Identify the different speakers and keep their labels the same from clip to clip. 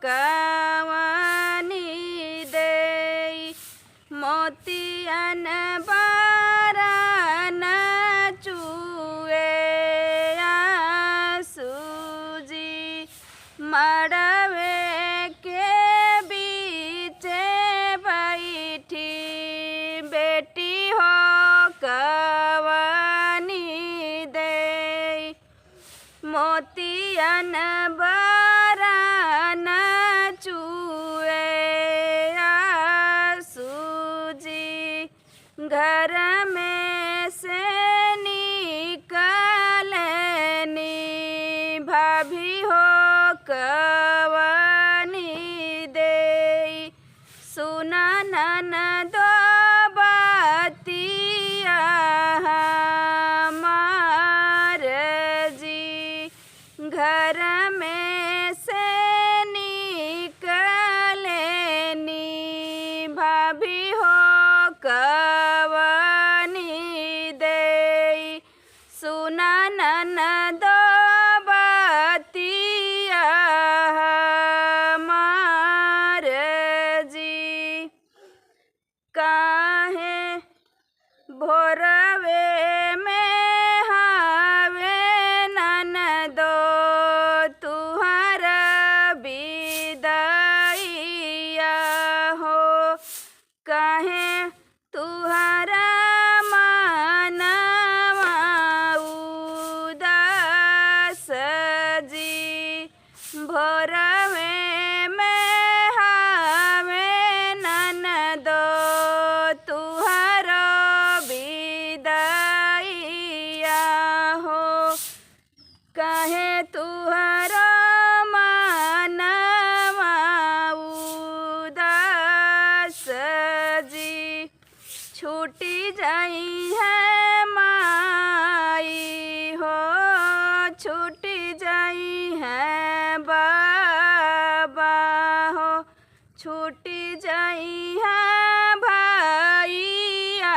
Speaker 1: कवनी देई मोतियन बारन चुए सूजी मड़वे के बीचे बैठी बेटी हो कवनी देई मोतियन बारन चुए सूजी घर में से निकलनी भाभी हो कवनी देई सुना ननदो बतिया हमार जी घर में से निकलनी भाभी हो कवनी देई सुना ननदो बतिया हमार जी काहे भोरवे में हावे ननदो तुहरा बिदाइया हो काहे तुहरा मनवा उदास जी भोरवे में हावे ननदो तुहरा बिदाइया हो काहे तुहरा मनवा उदास जी छूटी जाई है माई हो छूटी जाई है बाबा हो छूटी जाई है भाइया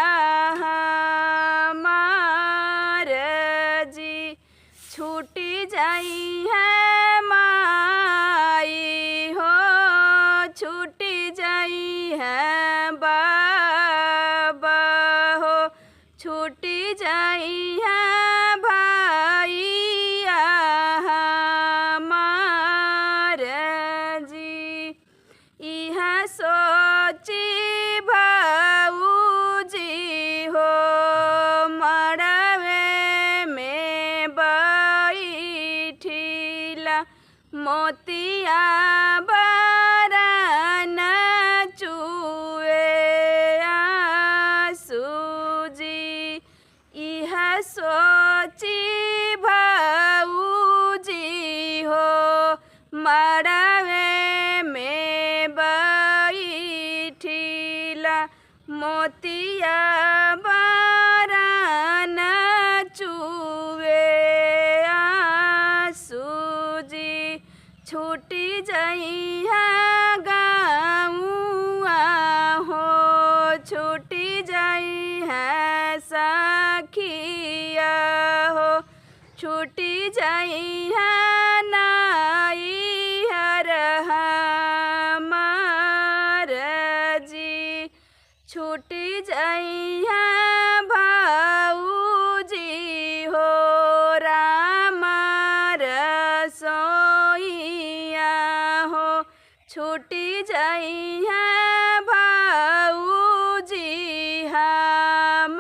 Speaker 1: हमार जी छूटी जाई है माई हो छूटी जाई है बाबा हो छूटी जाई है भाइया हमार जी इह सोची भाऊजी हो मड़वे में बैठिला मोतिया बारन चुए सूजी इह सोची भाऊजी हो मड़वे में बैठिला मोतिया बारन चुए सूजी छूटी जाई है गाँवा हो छूटी जाई है सखिया हो छूटी जाई है नाई हर हमार जी छूटी जाई है भाऊजी हो रामार सोइया हो छूटी जाई है भाऊजी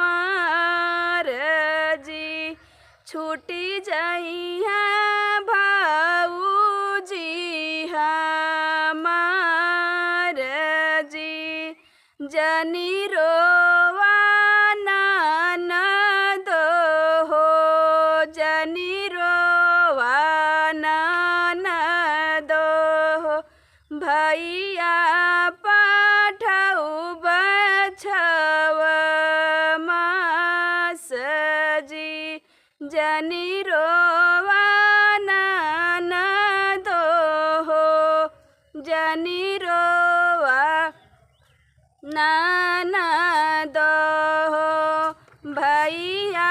Speaker 1: हमार जी छूटी जाई है भाऊजी हमार जी जनी रोवा ननदो हो जनी रोवा ननदो हो भैया पाठौ बछव मास जी जनी रोवा ननदो हो जनी रोवा ननदो हो भैया